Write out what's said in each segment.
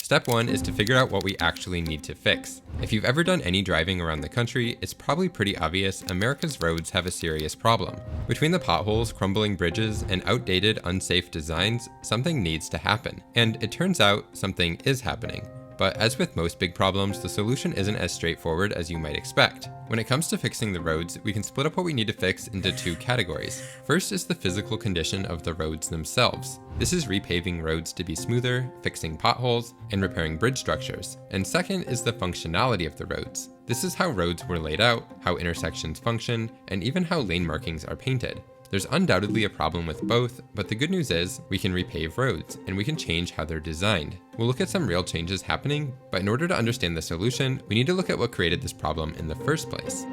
Step 1 is to figure out what we actually need to fix. If you've ever done any driving around the country, it's probably pretty obvious America's roads have a serious problem. Between the potholes, crumbling bridges, and outdated, unsafe designs, something needs to happen. And it turns out something is happening. But as with most big problems, the solution isn't as straightforward as you might expect. When it comes to fixing the roads, we can split up what we need to fix into two categories. First is the physical condition of the roads themselves. This is repaving roads to be smoother, fixing potholes, and repairing bridge structures. And second is the functionality of the roads. This is how roads were laid out, how intersections function, and even how lane markings are painted. There's undoubtedly a problem with both, but the good news is we can repave roads, and we can change how they're designed. We'll look at some real changes happening, but in order to understand the solution, we need to look at what created this problem in the first place.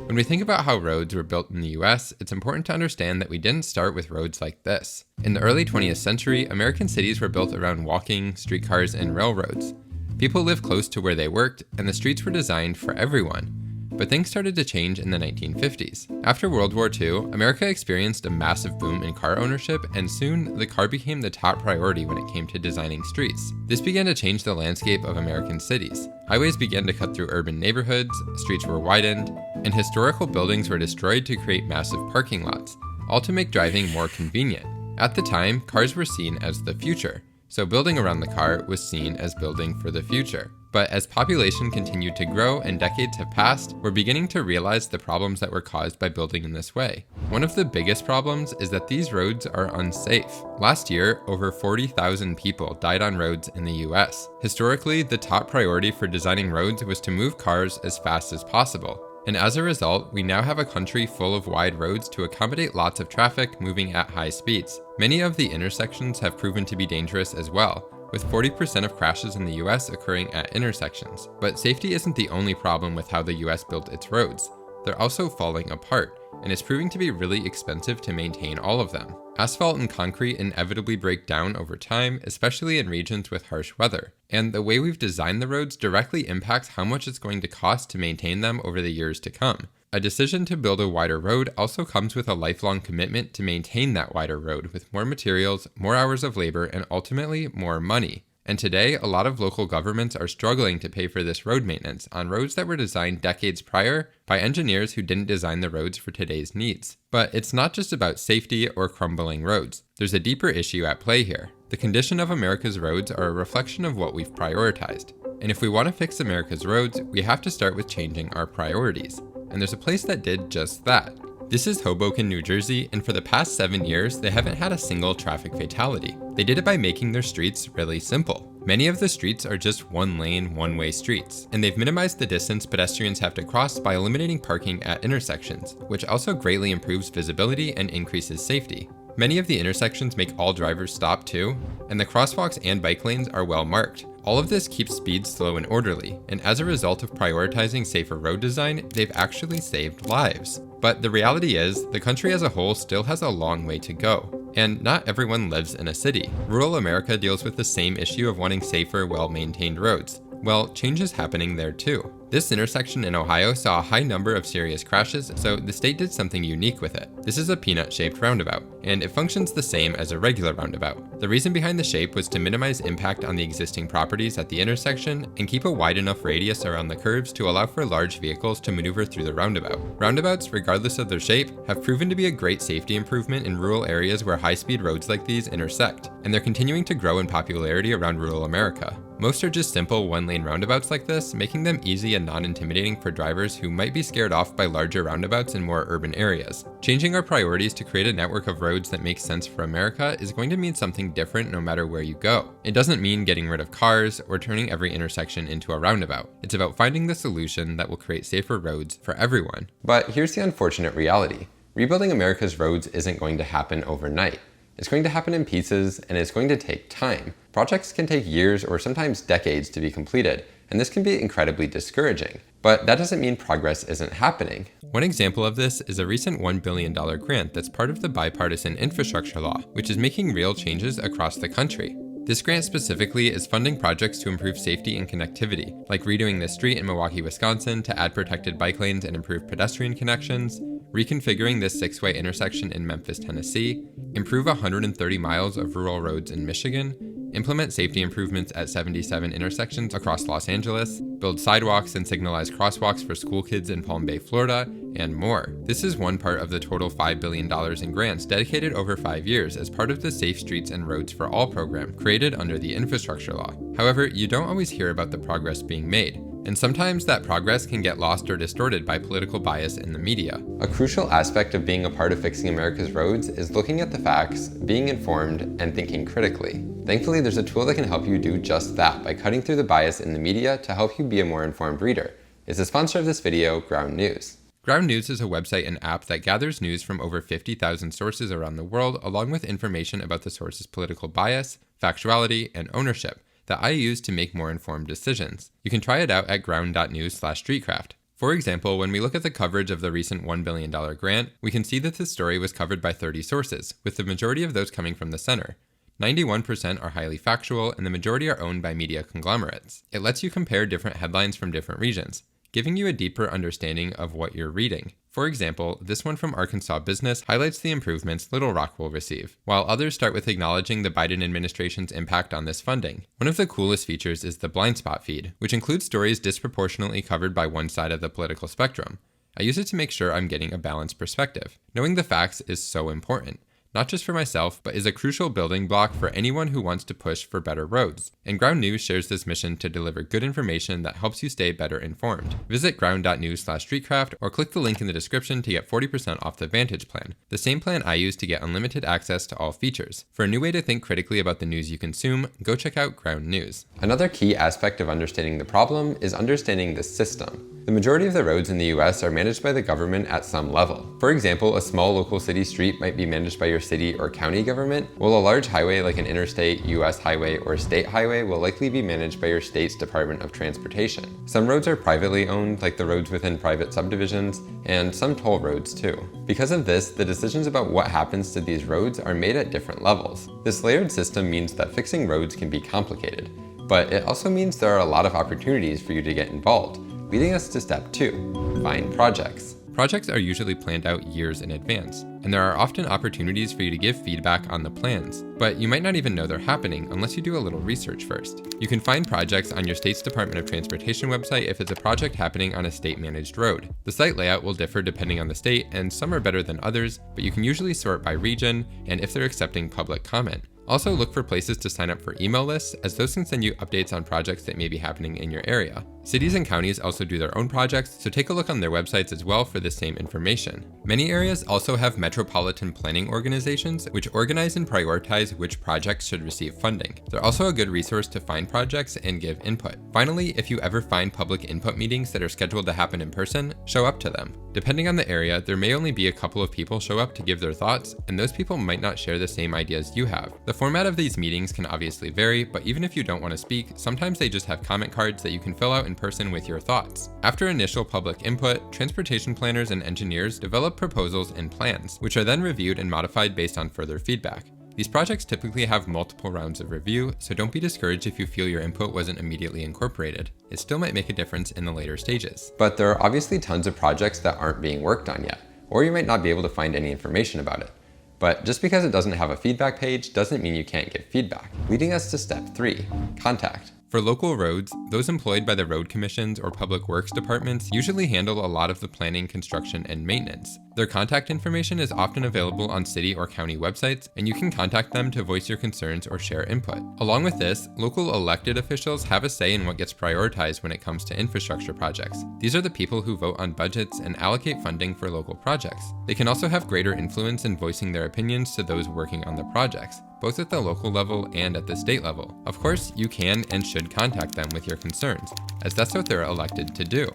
When we think about how roads were built in the US, it's important to understand that we didn't start with roads like this. In the early 20th century, American cities were built around walking, streetcars, and railroads. People lived close to where they worked, and the streets were designed for everyone. But things started to change in the 1950s. After World War II, America experienced a massive boom in car ownership, and soon the car became the top priority when it came to designing streets. This began to change the landscape of American cities. Highways began to cut through urban neighborhoods, streets were widened, and historical buildings were destroyed to create massive parking lots, all to make driving more convenient. At the time, cars were seen as the future, so building around the car was seen as building for the future. But as population continued to grow and decades have passed, we're beginning to realize the problems that were caused by building in this way. One of the biggest problems is that these roads are unsafe. Last year, over 40,000 people died on roads in the US. Historically, the top priority for designing roads was to move cars as fast as possible. And as a result, we now have a country full of wide roads to accommodate lots of traffic moving at high speeds. Many of the intersections have proven to be dangerous as well, with 40% of crashes in the US occurring at intersections. But safety isn't the only problem with how the US built its roads. They're also falling apart, and it's proving to be really expensive to maintain all of them. Asphalt and concrete inevitably break down over time, especially in regions with harsh weather. And the way we've designed the roads directly impacts how much it's going to cost to maintain them over the years to come. A decision to build a wider road also comes with a lifelong commitment to maintain that wider road with more materials, more hours of labor, and ultimately more money. And today, a lot of local governments are struggling to pay for this road maintenance on roads that were designed decades prior by engineers who didn't design the roads for today's needs. But it's not just about safety or crumbling roads. There's a deeper issue at play here. The condition of America's roads are a reflection of what we've prioritized. And if we want to fix America's roads, we have to start with changing our priorities. And there's a place that did just that. This is Hoboken, New Jersey, and for the past 7 years, they haven't had a single traffic fatality. They did it by making their streets really simple. Many of the streets are just one-lane, one-way streets, and they've minimized the distance pedestrians have to cross by eliminating parking at intersections, which also greatly improves visibility and increases safety. Many of the intersections make all drivers stop too, and the crosswalks and bike lanes are well marked. All of this keeps speed slow and orderly, and as a result of prioritizing safer road design, they've actually saved lives. But the reality is, the country as a whole still has a long way to go, and not everyone lives in a city. Rural America deals with the same issue of wanting safer, well-maintained roads. Well, change is happening there too. This intersection in Ohio saw a high number of serious crashes, so the state did something unique with it. This is a peanut-shaped roundabout, and it functions the same as a regular roundabout. The reason behind the shape was to minimize impact on the existing properties at the intersection and keep a wide enough radius around the curves to allow for large vehicles to maneuver through the roundabout. Roundabouts, regardless of their shape, have proven to be a great safety improvement in rural areas where high-speed roads like these intersect, and they're continuing to grow in popularity around rural America. Most are just simple one-lane roundabouts like this, making them easy and non-intimidating for drivers who might be scared off by larger roundabouts in more urban areas. Changing our priorities to create a network of roads that makes sense for America is going to mean something different no matter where you go. It doesn't mean getting rid of cars or turning every intersection into a roundabout. It's about finding the solution that will create safer roads for everyone. But here's the unfortunate reality. Rebuilding America's roads isn't going to happen overnight. It's going to happen in pieces, and it's going to take time. Projects can take years or sometimes decades to be completed, and this can be incredibly discouraging. But that doesn't mean progress isn't happening. One example of this is a recent $1 billion grant that's part of the bipartisan infrastructure law, which is making real changes across the country. This grant specifically is funding projects to improve safety and connectivity, like redoing this street in Milwaukee, Wisconsin to add protected bike lanes and improve pedestrian connections, reconfiguring this 6-way intersection in Memphis, Tennessee, improve 130 miles of rural roads in Michigan, implement safety improvements at 77 intersections across Los Angeles, build sidewalks and signalized crosswalks for school kids in Palm Bay, Florida, and more. This is one part of the total $5 billion in grants dedicated over 5 years as part of the Safe Streets and Roads for All program created under the Infrastructure Law. However, you don't always hear about the progress being made, and sometimes that progress can get lost or distorted by political bias in the media. A crucial aspect of being a part of fixing America's roads is looking at the facts, being informed, and thinking critically. Thankfully, there's a tool that can help you do just that by cutting through the bias in the media to help you be a more informed reader. It's the sponsor of this video, Ground News. Ground News is a website and app that gathers news from over 50,000 sources around the world, along with information about the source's political bias, factuality, and ownership that I use to make more informed decisions. You can try it out at ground.news/streetcraft. For example, when we look at the coverage of the recent $1 billion grant, we can see that the story was covered by 30 sources, with the majority of those coming from the center. 91% are highly factual, and the majority are owned by media conglomerates. It lets you compare different headlines from different regions, giving you a deeper understanding of what you're reading. For example, this one from Arkansas Business highlights the improvements Little Rock will receive, while others start with acknowledging the Biden administration's impact on this funding. One of the coolest features is the blind spot feed, which includes stories disproportionately covered by one side of the political spectrum. I use it to make sure I'm getting a balanced perspective. Knowing the facts is so important, not just for myself, but is a crucial building block for anyone who wants to push for better roads. And Ground News shares this mission to deliver good information that helps you stay better informed. Visit ground.news/streetcraft or click the link in the description to get 40% off the Vantage plan, the same plan I use to get unlimited access to all features. For a new way to think critically about the news you consume, go check out Ground News. Another key aspect of understanding the problem is understanding the system. The majority of the roads in the US are managed by the government at some level. For example, a small local city street might be managed by your city or county government, while a large highway like an interstate, US highway, or state highway will likely be managed by your state's Department of Transportation. Some roads are privately owned, like the roads within private subdivisions, and some toll roads too. Because of this, the decisions about what happens to these roads are made at different levels. This layered system means that fixing roads can be complicated, but it also means there are a lot of opportunities for you to get involved, leading us to step 2, find projects. Projects are usually planned out years in advance, and there are often opportunities for you to give feedback on the plans, but you might not even know they're happening unless you do a little research first. You can find projects on your state's Department of Transportation website if it's a project happening on a state-managed road. The site layout will differ depending on the state, and some are better than others, but you can usually sort by region and if they're accepting public comment. Also look for places to sign up for email lists, as those can send you updates on projects that may be happening in your area. Cities and counties also do their own projects, so take a look on their websites as well for the same information. Many areas also have metropolitan planning organizations, which organize and prioritize which projects should receive funding. They're also a good resource to find projects and give input. Finally, if you ever find public input meetings that are scheduled to happen in person, show up to them. Depending on the area, there may only be a couple of people show up to give their thoughts, and those people might not share the same ideas you have. The format of these meetings can obviously vary, but even if you don't want to speak, sometimes they just have comment cards that you can fill out in person with your thoughts. After initial public input, transportation planners and engineers develop proposals and plans, which are then reviewed and modified based on further feedback. These projects typically have multiple rounds of review, so don't be discouraged if you feel your input wasn't immediately incorporated. It still might make a difference in the later stages. But there are obviously tons of projects that aren't being worked on yet, or you might not be able to find any information about it. But just because it doesn't have a feedback page doesn't mean you can't give feedback, leading us to step 3, contact. For local roads, those employed by the road commissions or public works departments usually handle a lot of the planning, construction, and maintenance. Their contact information is often available on city or county websites, and you can contact them to voice your concerns or share input. Along with this, local elected officials have a say in what gets prioritized when it comes to infrastructure projects. These are the people who vote on budgets and allocate funding for local projects. They can also have greater influence in voicing their opinions to those working on the projects, both at the local level and at the state level. Of course, you can and should contact them with your concerns, as that's what they're elected to do.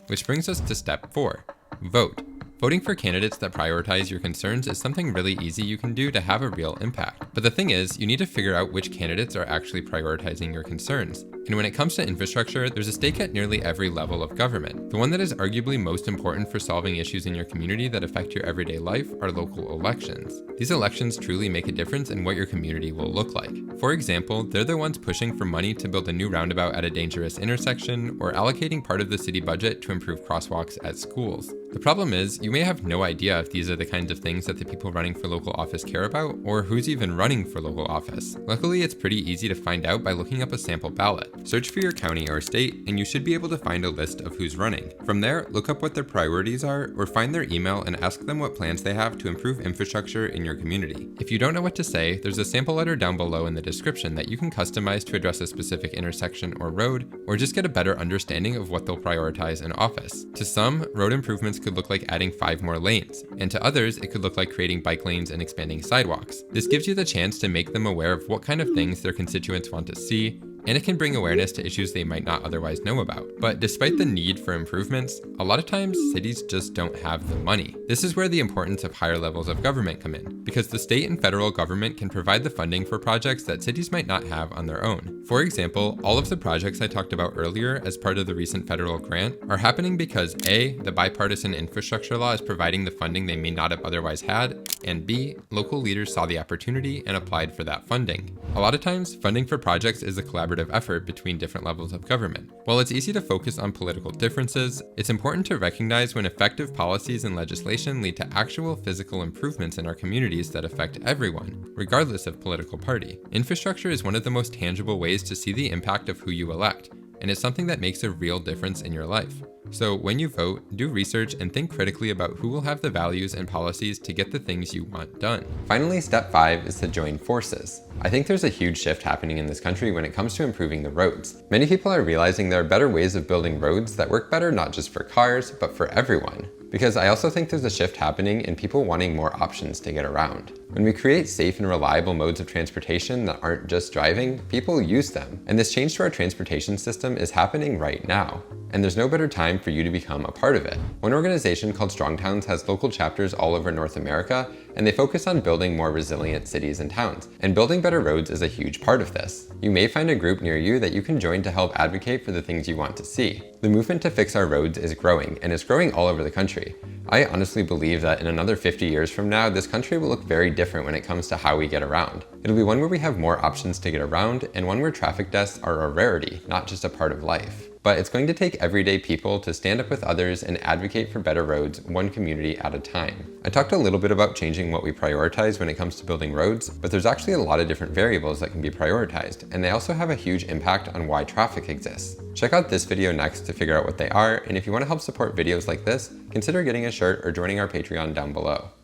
Which brings us to step 4, vote. Voting for candidates that prioritize your concerns is something really easy you can do to have a real impact. But the thing is, you need to figure out which candidates are actually prioritizing your concerns. And when it comes to infrastructure, there's a stake at nearly every level of government. The one that is arguably most important for solving issues in your community that affect your everyday life are local elections. These elections truly make a difference in what your community will look like. For example, they're the ones pushing for money to build a new roundabout at a dangerous intersection, or allocating part of the city budget to improve crosswalks at schools. The problem is, you may have no idea if these are the kinds of things that the people running for local office care about, or who's even running for local office. Luckily, it's pretty easy to find out by looking up a sample ballot. Search for your county or state, and you should be able to find a list of who's running. From there, look up what their priorities are, or find their email and ask them what plans they have to improve infrastructure in your community. If you don't know what to say, there's a sample letter down below in the description that you can customize to address a specific intersection or road, or just get a better understanding of what they'll prioritize in office. To some, road improvements could look like adding 5 more lanes, and to others, it could look like creating bike lanes and expanding sidewalks. This gives you the chance to make them aware of what kind of things their constituents want to see, and it can bring awareness to issues they might not otherwise know about. But despite the need for improvements, a lot of times cities just don't have the money. This is where the importance of higher levels of government come in, because the state and federal government can provide the funding for projects that cities might not have on their own. For example, all of the projects I talked about earlier as part of the recent federal grant are happening because A, the bipartisan infrastructure law is providing the funding they may not have otherwise had, and B, local leaders saw the opportunity and applied for that funding. A lot of times, funding for projects is a collaborative effort between different levels of government. While it's easy to focus on political differences, it's important to recognize when effective policies and legislation lead to actual physical improvements in our communities that affect everyone, regardless of political party. Infrastructure is one of the most tangible ways to see the impact of who you elect, and it's something that makes a real difference in your life. So when you vote, do research and think critically about who will have the values and policies to get the things you want done. Finally, step 5 is to join forces. I think there's a huge shift happening in this country when it comes to improving the roads. Many people are realizing there are better ways of building roads that work better not just for cars, but for everyone. Because I also think there's a shift happening in people wanting more options to get around. When we create safe and reliable modes of transportation that aren't just driving, people use them. And this change to our transportation system is happening right now. And there's no better time for you to become a part of it. One organization called Strong Towns has local chapters all over North America, and they focus on building more resilient cities and towns. And building better roads is a huge part of this. You may find a group near you that you can join to help advocate for the things you want to see. The movement to fix our roads is growing, and it's growing all over the country. I honestly believe that in another 50 years from now, this country will look very different when it comes to how we get around. It'll be one where we have more options to get around, and one where traffic deaths are a rarity, not just a part of life. But it's going to take everyday people to stand up with others and advocate for better roads, one community at a time. I talked a little bit about changing what we prioritize when it comes to building roads, but there's actually a lot of different variables that can be prioritized, and they also have a huge impact on why traffic exists. Check out this video next to figure out what they are, and if you want to help support videos like this, consider getting a shirt or joining our Patreon down below.